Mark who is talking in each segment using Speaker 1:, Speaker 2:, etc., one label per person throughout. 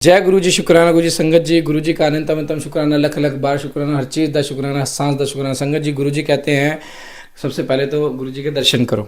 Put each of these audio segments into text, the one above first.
Speaker 1: जय गुरु जी, शुक्राना गुरु जी, संगत जी। गुरु जी का अनंतम शुक्राना, लख लख बार शुक्राना, हर चीज़ दा शुक्राना, सांस दा शुक्राना। संगत जी, गुरु जी कहते हैं सबसे पहले तो गुरु जी के दर्शन करो।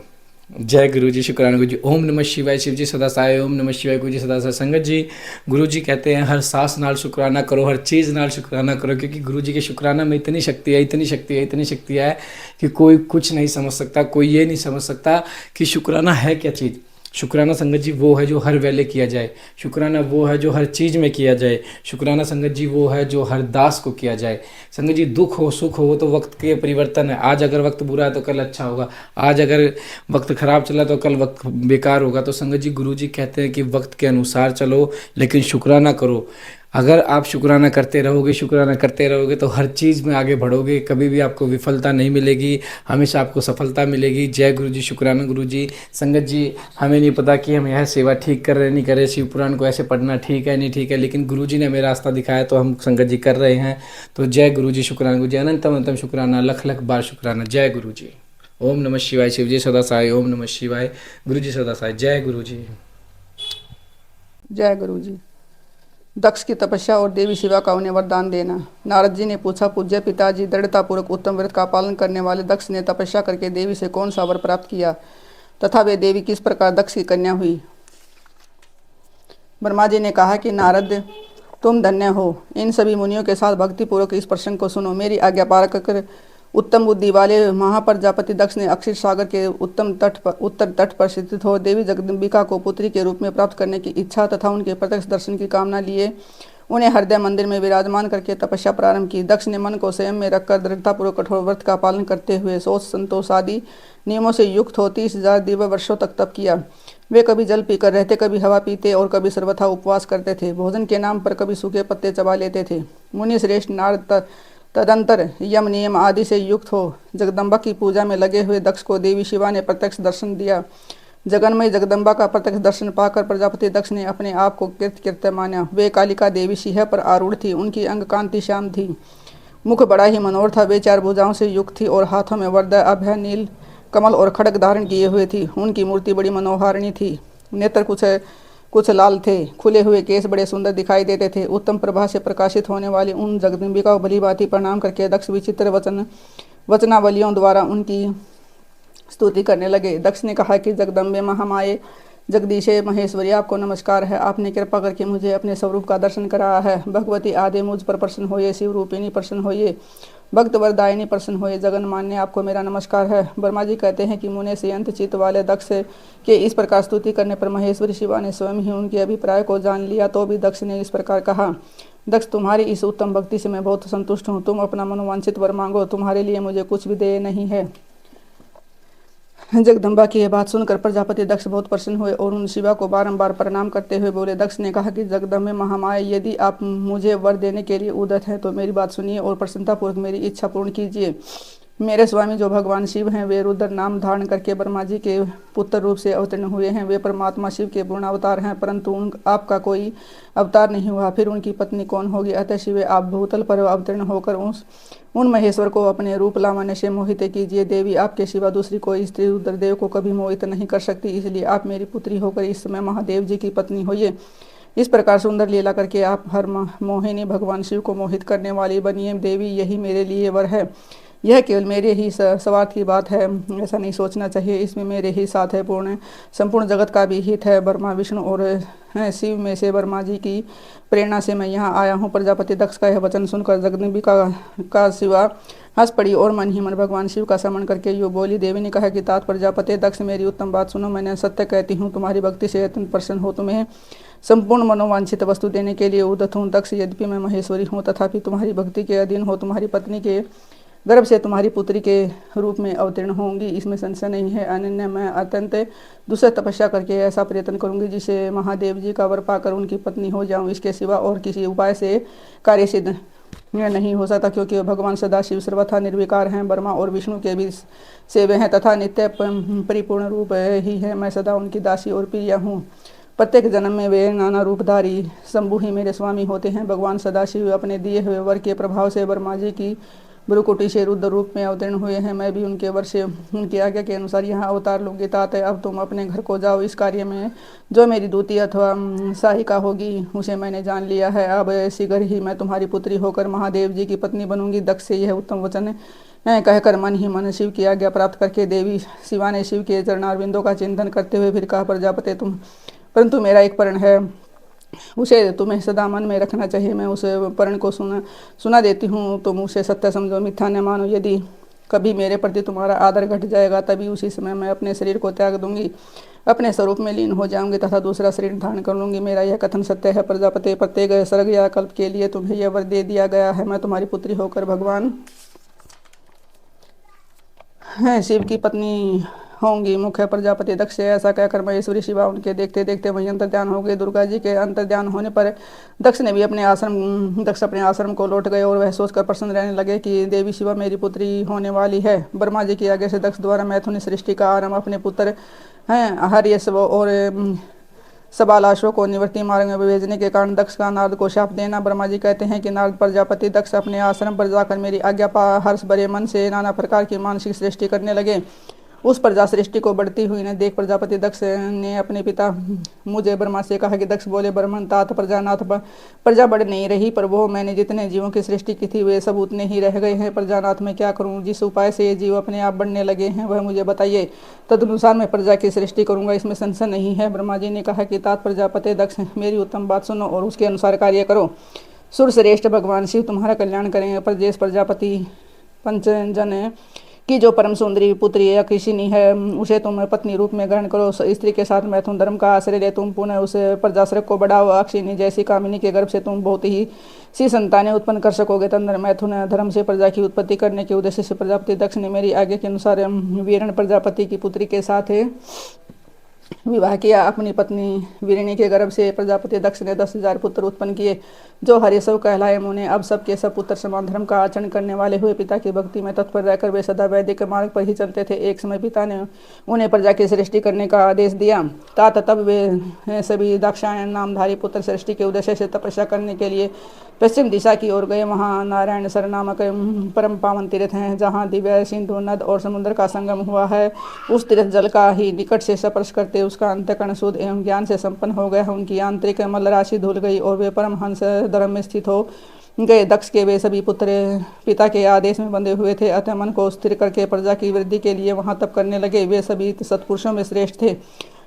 Speaker 1: जय गुरु जी, शुक्राना गुरु जी। ओम नमः शिवाय, शिव जी सदा साय। ओम नमः शिवाय, गुरु जी सदा साय। संगत जी, गुरु जी कहते हैं हर सांस नाल शुक्राना करो, हर चीज़ नाल शुक्राना करो, क्योंकि गुरु जी के शुक्राना में इतनी शक्ति है, इतनी शक्ति है, इतनी शक्ति है कि कोई कुछ नहीं समझ सकता, कोई ये नहीं समझ सकता कि शुक्राना है क्या चीज़। शुक्राना संगत जी वो है जो हर वेले किया जाए। शुक्राना वो है जो हर चीज़ में किया जाए। शुक्राना संगत जी वो है जो हर दास को किया जाए। संगत जी, दुख हो सुख हो वो तो वक्त के परिवर्तन है। आज अगर वक्त बुरा है तो कल अच्छा होगा, आज अगर वक्त खराब चला तो कल वक्त बेकार होगा। तो संगत जी, गुरु जी कहते हैं कि वक्त के अनुसार चलो, लेकिन शुक्राना करो। अगर आप शुक्राना करते रहोगे, शुक्राना करते रहोगे तो हर चीज़ में आगे बढ़ोगे, कभी भी आपको विफलता नहीं मिलेगी, हमेशा आपको सफलता मिलेगी। जय गुरु जी, शुक्राना गुरु जी। संगत जी, हमें नहीं पता कि हम यह सेवा ठीक कर रहे हैं नहीं कर रहे, शिव पुराण को ऐसे पढ़ना ठीक है नहीं ठीक है, लेकिन गुरु जी ने हमें रास्ता दिखाया तो हम संगत जी कर रहे हैं। तो जय गुरु जी, शुक्राना गुरु जी, अनंतम अनंतम शुक्राना, लख लख बार शुक्राना। जय गुरु जी। ओम नमः शिवाय, शिव जी सदा साय। ओम नमः शिवाय, गुरु जी सदा साय। जय गुरु जी।
Speaker 2: जय गुरु जी। दक्ष की तपस्या और देवी शिवा का उन्हें वरदान देना। नारद जी ने पूछा, पूज्य पिताजी, दृढ़तापूर्वक उत्तम व्रत का पालन करने वाले दक्ष ने तपस्या करके देवी से कौन सा वर प्राप्त किया तथा वे देवी किस प्रकार दक्ष की कन्या हुई। ब्रह्मा जी ने कहा कि नारद, तुम धन्य हो। इन सभी मुनियों के साथ भक्तिपूर्वक इस प्रसंग को सुनो। मेरी आज्ञा पालन कर उत्तम बुद्धि वाले महाप्रजापति दक्ष ने अक्षर सागर के उत्तर तट पर स्थित हो देवी जगदम्बिका को पुत्री के रूप में प्राप्त करने की इच्छा तथा उनके प्रत्यक्ष दर्शन की कामना लिए उन्हें हृदय मंदिर में विराजमान करके तपस्या प्रारंभ की। दक्ष ने मन को संयम में रखकर दृढ़तापूर्वक कठोर व्रत का पालन करते हुए सोच संतोष आदि नियमों से युक्त हो 30,000 दिव्य वर्षों तक तप किया। वे कभी जल पीकर रहते, कभी हवा पीते और कभी सर्वथा उपवास करते थे। भोजन के नाम पर कभी सूखे पत्ते चबा लेते थे। मुनि श्रेष्ठ नारद तदंतर यम नियम आदि से युक्त हो जगदम्बा की पूजा में लगे हुए दक्ष को देवी शिवा ने प्रत्यक्ष दर्शन दिया। जगन्मयी जगदम्बा का प्रत्यक्ष दर्शन पाकर प्रजापति दक्ष ने अपने आप को कृत्य माना। वे कालिका देवी सिंह पर आरूढ़ थी। उनकी अंग कांति श्याम थी, मुख बड़ा ही मनोहर था। वे 4 भुजाओं से युक्त थी और हाथों में वरद, अभय, नील कमल और खड़ग धारण किए हुए थी। उनकी मूर्ति बड़ी मनोहारिणी थी। नेत्र कुछ लाल थे। खुले हुए केस बड़े सुंदर दिखाई देते थे। उत्तम प्रभा से प्रकाशित होने वाली उन जगदम्बिका को भली भांति प्रणाम करके दक्ष विचित्र वचनावलियों द्वारा उनकी स्तुति करने लगे। दक्ष ने कहा कि जगदम्बे महामाये जगदीशे महेश्वरी, आपको नमस्कार है। आपने कृपा करके मुझे अपने स्वरूप का दर्शन कराया है। भगवती आदि मुझ पर प्रसन्न होइए, शिव रूपिणी प्रसन्न होइए, भक्त वरदायिनी प्रसन्न होइए, जगन मान्य आपको मेरा नमस्कार है। ब्रह्मा जी कहते हैं कि मुने से अंत चित्त वाले दक्ष के इस प्रकार स्तुति करने पर महेश्वरी शिवा ने स्वयं ही उनके अभिप्राय को जान लिया। तो भी दक्ष ने इस प्रकार कहा, दक्ष, तुम्हारी इस उत्तम भक्ति से मैं बहुत संतुष्ट हूँ। तुम अपना मनोवांछित वर मांगो, तुम्हारे लिए मुझे कुछ भी देय नहीं है। जगदम्बा की यह बात सुनकर प्रजापति दक्ष बहुत प्रसन्न हुए और उन शिवा को बारंबार प्रणाम करते हुए बोले। दक्ष ने कहा कि जगदम्बे महामाया, यदि आप मुझे वर देने के लिए उद्यत हैं तो मेरी बात सुनिए और प्रसन्नतापूर्वक मेरी इच्छा पूर्ण कीजिए। मेरे स्वामी जो भगवान शिव हैं, वे रुद्र नाम धारण करके ब्रह्मा जी के पुत्र रूप से अवतीर्ण हुए हैं। वे परमात्मा शिव के पूर्ण अवतार हैं, परंतु आपका कोई अवतार नहीं हुआ। फिर उनकी पत्नी कौन होगी? अतः शिव, आप भूतल पर अवतीर्ण होकर उन महेश्वर को अपने रूप लावण्य से मोहित कीजिए। देवी, आपके सिवा दूसरी कोई स्त्री रुद्रदेव को कभी मोहित नहीं कर सकती, इसलिए आप मेरी पुत्री होकर इस समय महादेव जी की पत्नी होइए। इस प्रकार सुंदर लीला करके आप हर मोहिनी भगवान शिव को मोहित करने वाली बनिए। देवी, यही मेरे लिए वर है। यह केवल मेरे ही स्वार्थ की बात है, ऐसा नहीं सोचना चाहिए। इसमें मेरे ही साथ है, संपूर्ण जगत का भी हित है। ब्रह्मा, विष्णु और शिव में से ब्रह्मा जी की प्रेरणा से मैं यहाँ आया हूँ। प्रजापति दक्ष का यह वचन सुनकर जगदम्बिका का शिवा हंस पड़ी और मन ही मन भगवान शिव का स्मरण करके यो बोली। देवी ने कहा कि तात प्रजापति दक्ष, मेरी उत्तम बात सुनो। मैंने सत्य कहती हूँ, तुम्हारी भक्ति से अत्यंत प्रसन्न हो तुम्हें संपूर्ण मनोवांछित वस्तु देने के लिए उद्यत हूँ। दक्ष, यद्यपि मैं महेश्वरी हूँ तथापि तुम्हारी भक्ति के अधीन हो तुम्हारी पत्नी के गर्भ से तुम्हारी पुत्री के रूप में अवतीर्ण होंगी, इसमें संशय नहीं है। अनन्य मैं अत्यंत दूसरे तपस्या करके ऐसा प्रयत्न करूंगी जिसे महादेव जी का वर पाकर उनकी पत्नी हो जाऊं। इसके सिवा और किसी उपाय से कार्य सिद्ध नहीं हो सकता, क्योंकि भगवान सदाशिव सर्वथा निर्विकार हैं। ब्रह्मा और विष्णु के भी सेवे हैं तथा नित्य परिपूर्ण रूप ही है। मैं सदा उनकी दासी और प्रिया हूँ। प्रत्येक जन्म में वे नाना रूपधारी शंभु ही मेरे स्वामी होते हैं। भगवान सदाशिव अपने दिए हुए वर के प्रभाव से ब्रह्मा जी की भ्रुकुटी से रुद्र रूप में अवतीर्ण हुए हैं। मैं भी उनके वर्ष उनकी आज्ञा के अनुसार यहाँ अवतार लूंगी। तात अब तुम अपने घर को जाओ। इस कार्य में जो मेरी दूती अथवा सहायिका होगी उसे मैंने जान लिया है। अब शीघ्र ही मैं तुम्हारी पुत्री होकर महादेव जी की पत्नी बनूंगी। दक्ष से यह उत्तम वचन कहकर मन ही मन शिव की आज्ञा प्राप्त करके देवी शिवा ने शिव के चरणारविंदों का चिंतन करते हुए फिर कहा, प्रजापति तुम, परंतु मेरा एक प्रण है, उसे तुम्हें सदा मन में रखना चाहिए। मैं उस प्रण को सुना देती हूँ, तुम उसे सत्य समझो, मिथ्या न मानो। यदि कभी मेरे प्रति तुम्हारा आदर घट जाएगा तभी उसी समय मैं अपने शरीर को त्याग दूंगी, अपने स्वरूप में लीन हो जाऊंगी तथा दूसरा शरीर धारण कर लूंगी। मेरा यह कथन सत्य है प्रजापति। प्रत्येक सर्ग या कल्प के लिए तुम्हें यह वर दे दिया गया है। मैं तुम्हारी पुत्री होकर भगवान शिव की पत्नी होंगी। मुख्य प्रजापति दक्ष से ऐसा कहकर महेश्वरी शिवा उनके देखते देखते वहीं अंतर्ध्यान हो गए। दुर्गा जी के अंतर्ध्यान होने पर दक्ष अपने आश्रम को लौट गए और वह सोचकर प्रसन्न रहने लगे कि देवी शिवा मेरी पुत्री होने वाली है। ब्रह्मा जी की आज्ञा से दक्ष द्वारा मैथुन सृष्टि का आरंभ अपने पुत्र हर्यश्व और सबालाश्व को निवृत्ति मार्ग में भेजने के कारण दक्ष का नारद को शाप देना। ब्रह्मा जी कहते हैं कि नारद प्रजापति दक्ष अपने आश्रम पर जाकर मेरी आज्ञा पा हर्ष भरे मन से नाना प्रकार की मानसिक सृष्टि करने लगे। उस प्रजा सृष्टि को बढ़ती हुई ने देख प्रजापति दक्ष ने अपने पिता मुझे ब्रह्मा से कहा कि दक्ष बोले, ब्रह्मन तात प्रजानाथ प्रजा बढ़ नहीं रही, पर वो मैंने जितने जीवों की सृष्टि की थी वे सब उतने ही रह गए हैं। प्रजानाथ मैं क्या करूं? जिस उपाय से ये जीव अपने आप बढ़ने लगे हैं वह मुझे बताइए, तदनुसार मैं प्रजा की सृष्टि करूंगा, इसमें संशय नहीं है। ब्रह्मा जी ने कहा कि तात प्रजापति दक्ष मेरी उत्तम बात सुनो और उसके अनुसार कार्य करो। सुरश्रेष्ठ भगवान शिव तुम्हारा कल्याण करेंगे। प्रजेश प्रजापति पंचजन की जो परम सुंदरी पुत्री अकिशिनी है उसे तुम पत्नी रूप में ग्रहण करो। स्त्री के साथ मैथुन धर्म का आश्रय ले तुम पुनः उस प्रजाश्रय को बढ़ाओ। अक्षिणी जैसी कामिनी के गर्भ से तुम बहुत ही सी संतानें उत्पन्न कर सकोगे। तंत्र मैथुन धर्म से प्रजा की उत्पत्ति करने के उद्देश्य से प्रजापति दक्ष ने मेरी आज्ञा के अनुसार वीरण प्रजापति की पुत्री के साथ विवाह किया। अपनी पत्नी वीरिणी के गर्भ से प्रजापति दक्ष ने 10,000 पुत्र उत्पन्न किए जो हरिशव कहलाए। उन्हें अब सबके सब पुत्र समान धर्म का आचरण करने वाले हुए। पिता की भक्ति में तत्पर रहकर वे सदा वैदिक मार्ग पर ही चलते थे। एक समय पिता ने उन्हें प्रजा की सृष्टि करने का आदेश दिया। तात तब वे सभी दाक्षायण नामधारी पुत्र सृष्टि के उद्देश्य से तपस्या करने के लिए पश्चिम दिशा की ओर गए। वहाँ नारायण सर नामक परम पावन तीर्थ हैं जहाँ दिव्य सिंधु नद और समुद्र का संगम हुआ है। उस तीर्थ जल का ही निकट से स्पर्श करते उसका अंतःकरण शुद्ध एवं ज्ञान से संपन्न हो गया। उनकी आंतरिक मल राशि धुल गई और वे परमहंस धर्म में स्थित हो गए। दक्ष के वे सभी पुत्र पिता के आदेश में बंधे हुए थे, अतः मन को स्थिर करके प्रजा की वृद्धि के लिए वहां तप करने लगे। वे सभी सत्पुरुषों में श्रेष्ठ थे।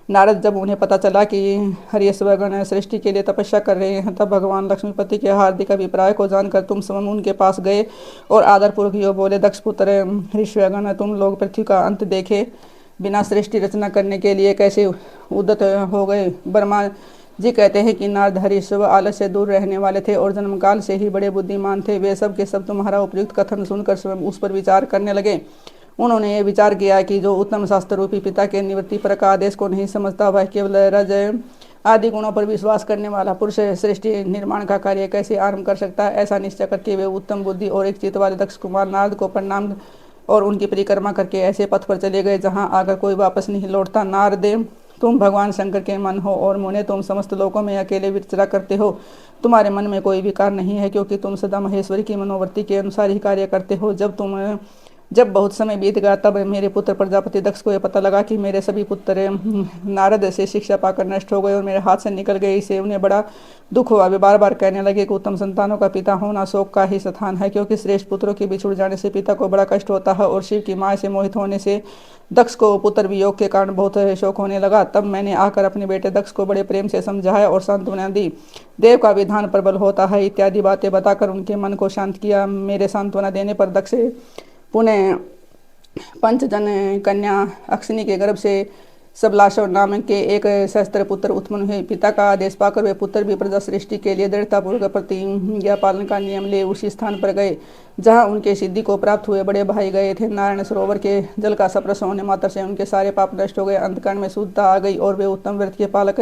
Speaker 2: नारद जब उन्हें पता चला कि हरियश्वगण सृष्टि के लिए तपस्या कर रहे हैं तब भगवान लक्ष्मीपति के हार्दिक अभिप्राय को जानकर तुम स्वयं उनके पास गए और आदरपूर्वक यो बोले, दक्ष पुत्र ऋष्यगण तुम लोग पृथ्वी का अंत देखे बिना सृष्टि रचना करने के लिए कैसे उद्यत हो गए। ब्रह्मा जी कहते हैं कि नारद हरिश्व आलस से दूर रहने वाले थे और जन्मकाल से ही बड़े बुद्धिमान थे। वे सब के सब तुम्हारा उपयुक्त कथन सुनकर स्वयं उस पर विचार करने लगे। उन्होंने ये विचार किया कि जो उत्तम शास्त्र रूपी पिता के निवृत्ति पर का आदेश को नहीं समझता वह केवल रज आदि गुणों पर विश्वास करने वाला पुरुष सृष्टि निर्माण का कार्य कैसे आरंभ कर सकता है। ऐसा निश्चय करके वे उत्तम बुद्धि और एक चित्त वाले दक्ष कुमार नारद को प्रणाम और उनकी परिक्रमा करके ऐसे पथ पर चले गए जहाँ आकर कोई वापस नहीं लौटता। नारद तुम भगवान शंकर के मन हो और मुने तुम समस्त लोकों में अकेले विचरा करते हो। तुम्हारे मन में कोई विकार नहीं है क्योंकि तुम सदा महेश्वरी की मनोवृत्ति के अनुसार ही कार्य करते हो। जब बहुत समय बीत गया तब मेरे पुत्र प्रजापति दक्ष को यह पता लगा कि मेरे सभी पुत्र नारद से शिक्षा पाकर नष्ट हो गए और मेरे हाथ से निकल गए। इससे उन्हें बड़ा दुख हुआ। वे बार बार कहने लगे कि उत्तम संतानों का पिता होना शोक का ही स्थान है क्योंकि श्रेष्ठ पुत्रों के बिछुड़ जाने से पिता को बड़ा कष्ट होता है और शिव की माया से मोहित होने से दक्ष को पुत्र वियोग के कारण बहुत शोक होने लगा। तब मैंने आकर अपने बेटे दक्ष को बड़े प्रेम से समझाया और सांत्वना दी। देव का विधान प्रबल होता है इत्यादि बातें बताकर उनके मन को शांत किया। मेरे सांत्वना देने पर दक्ष पुनः पंचजन कन्या अक्षिणी के गर्भ से सबलाशव नाम के एक सहस्त्र पुत्र उत्पन्न हुए। पिता का आदेश पाकर वे पुत्र भी प्रजा सृष्टि के लिए दृढ़तापूर्वक प्रतिज्ञा पालन का नियम ले उसी स्थान पर गए जहाँ उनके सिद्धि को प्राप्त हुए बड़े भाई गए थे। नारायण सरोवर के जल का स्पर्श होने मात्र से उनके सारे पाप नष्ट हो गए। अंतकरण में शुद्धता आ गई और वे उत्तम व्रत के पालक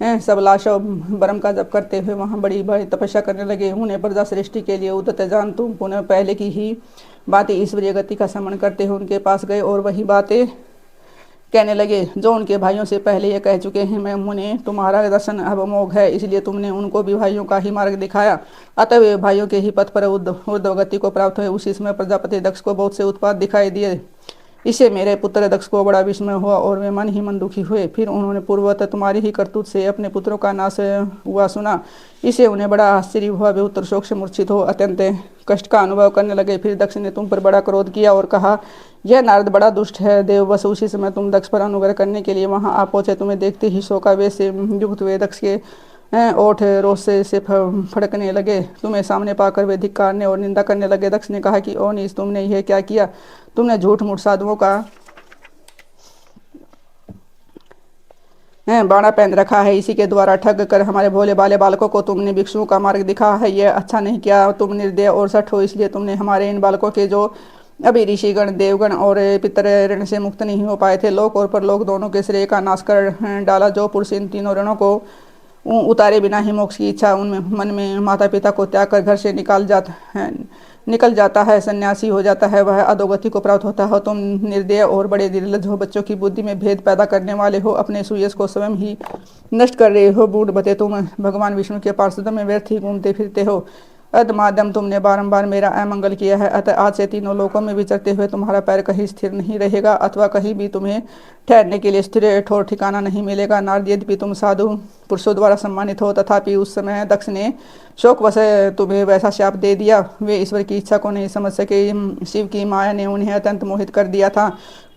Speaker 2: सबलाशव ब्रह्म का जप करते हुए वहाँ बड़ी बड़ी तपस्या करने लगे। उन्हें प्रजा सृष्टि के लिए उदत जान तुम पुनः पहले की ही बातें ईश्वरीय गति का स्मरण करते हुए उनके पास गए और वही बातें कहने लगे, जो उनके भाइयों से पहले ये कह चुके हैं, मैं मुने तुम्हारा दर्शन अब अमोघ है, इसलिए तुमने उनको भी भाइयों का ही मार्ग दिखाया, अतः वे भाइयों के ही पथ पर ऊर्ध्वगति को प्राप्त हुए। उसी समय प्रजापति दक्ष को बहुत से उत्पात दिखाई दिए। इससे मेरे पुत्र दक्ष को बड़ा विस्मय हुआ और वे मन ही मन दुखी हुए। फिर उन्होंने पूर्ववत तुम्हारी ही करतूत से अपने पुत्रों का नाश हुआ सुना। इससे उन्हें बड़ा आश्चर्य हुआ। वे उत्तर शोक से मूर्छित हो अत्यंत कष्ट का अनुभव करने लगे। फिर दक्ष ने तुम पर बड़ा क्रोध किया और कहा, यह नारद बड़ा दुष्ट है। देव बस उसी समय तुम दक्ष पर अनुग्रह करने के लिए वहां आ पहुंचे। तुम्हें देखते ही शोकावेश से युक्त हुए दक्ष के ओठ रोष से फड़कने लगे। तुम्हें सामने पाकर वे धिक्कारने और निंदा करने लगे। दक्ष ने कहा कि ओ नीच, तुमने यह क्या किया? तुमने झूठ मूठ साधुओं का बाड़ा पहन रखा है। इसी के द्वारा ठग कर हमारे भोले भाले बालकों को तुमने भिक्षुओं का मार्ग दिखा है। यह अच्छा नहीं किया। तुम निर्दय और सठ हो, इसलिए तुमने हमारे इन बालकों के जो अभी ऋषिगण, देवगण और पितर ऋण से मुक्त नहीं हो पाए थे, लोक और परलोक दोनों के श्रेय का नाश कर डाला। जो पुरुष इन तीनों ऋणों को उतारे बिना ही मोक्ष की इच्छा उनमें मन में माता पिता को त्याग कर घर से निकल जाता है, सन्यासी हो जाता है, वह अधोगति को प्राप्त होता है। तुम निर्दय और बड़े निर्लज्ज हो, बच्चों की बुद्धि में भेद पैदा करने वाले हो, अपने सुयश को स्वयं ही नष्ट कर रहे हो। बूढ़ बते तुम भगवान विष्णु के पार्षदों में व्यर्थ ही घूमते फिरते हो। अधमादम, तुमने बारंबार मेरा अमंगल किया है, अतः आज से तीनों लोकों में विचरते हुए तुम्हारा पैर कहीं स्थिर नहीं रहेगा, अथवा कहीं भी तुम्हें ठहरने के लिए स्थिर ठोर ठिकाना नहीं मिलेगा। नारद, यद्यपि तुम साधु पुरुषों द्वारा सम्मानित हो, तथापि उस समय दक्ष ने शोकवश तुम्हें वैसा शाप दे दिया। वे ईश्वर की इच्छा को नहीं समझ सके। शिव की माया ने उन्हें अत्यंत मोहित कर दिया था।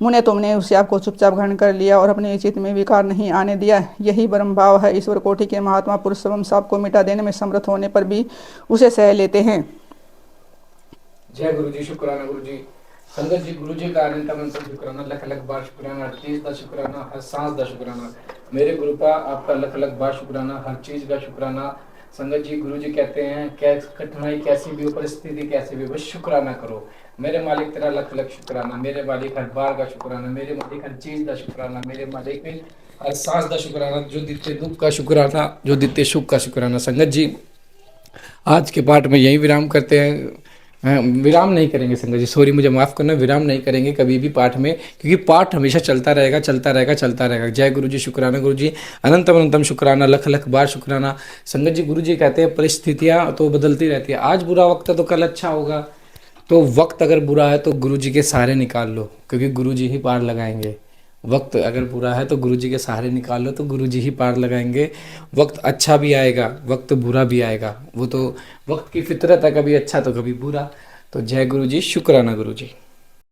Speaker 2: मुने, तुमने उस शाप को चुपचाप ग्रहण कर लिया और अपने चित्त में विकार नहीं आने दिया। यही ब्रह्म भाव है। ईश्वर कोटि के महात्मा पुरुष स्वयं शाप को मिटा देने में समर्थ होने पर भी उसे सह लेते हैं।
Speaker 1: जय गुरु जी, शुक्राना गुरु जी। संगत जी, गुरु जी का अनंत अनंत शुक्राना, लख लख बार शुक्राना, हर चीज का शुक्राना, हर सांस का शुक्राना। मेरे गुरु का आपका लख लख बार शुक्राना, हर चीज का शुक्राना। संगत जी, गुरु जी कहते हैं, क्या कठिनाई कैसी भी हो, परिस्थिति कैसी भी हो, बस शुक्राना करो। मेरे मालिक तेरा लख लख शुक्राना, मेरे मालिक हर बार का शुक्राना, मेरे मालिक हर चीज का शुक्राना, मेरे मालिक हर सांस का शुक्राना, जो दिते दुख का शुक्राना, जो दिते सुख का शुक्राना। संगत जी, आज के पाठ में यही विराम करते हैं। विराम नहीं करेंगे संगत जी, सॉरी, मुझे माफ़ करना, विराम नहीं करेंगे कभी भी पाठ में, क्योंकि पाठ हमेशा चलता रहेगा, चलता रहेगा, चलता रहेगा। जय गुरु जी, शुक्राना गुरु जी, अनंतम अनंतम शुक्राना, लख लख बार शुक्राना। संगत जी, गुरु जी कहते हैं परिस्थितियाँ तो बदलती रहती है। आज बुरा वक्त है तो कल अच्छा होगा। तो वक्त अगर बुरा है तो गुरु जी के सहारे निकाल लो, क्योंकि गुरु जी ही पार लगाएंगे। वक्त अगर बुरा है तो गुरु जी के सहारे निकाल लो, तो गुरु जी ही पार लगाएंगे। वक्त अच्छा भी आएगा, वक्त बुरा भी आएगा, वो तो वक्त की फितरत है, कभी अच्छा तो कभी बुरा। तो जय गुरु जी, शुक्राना गुरु जी।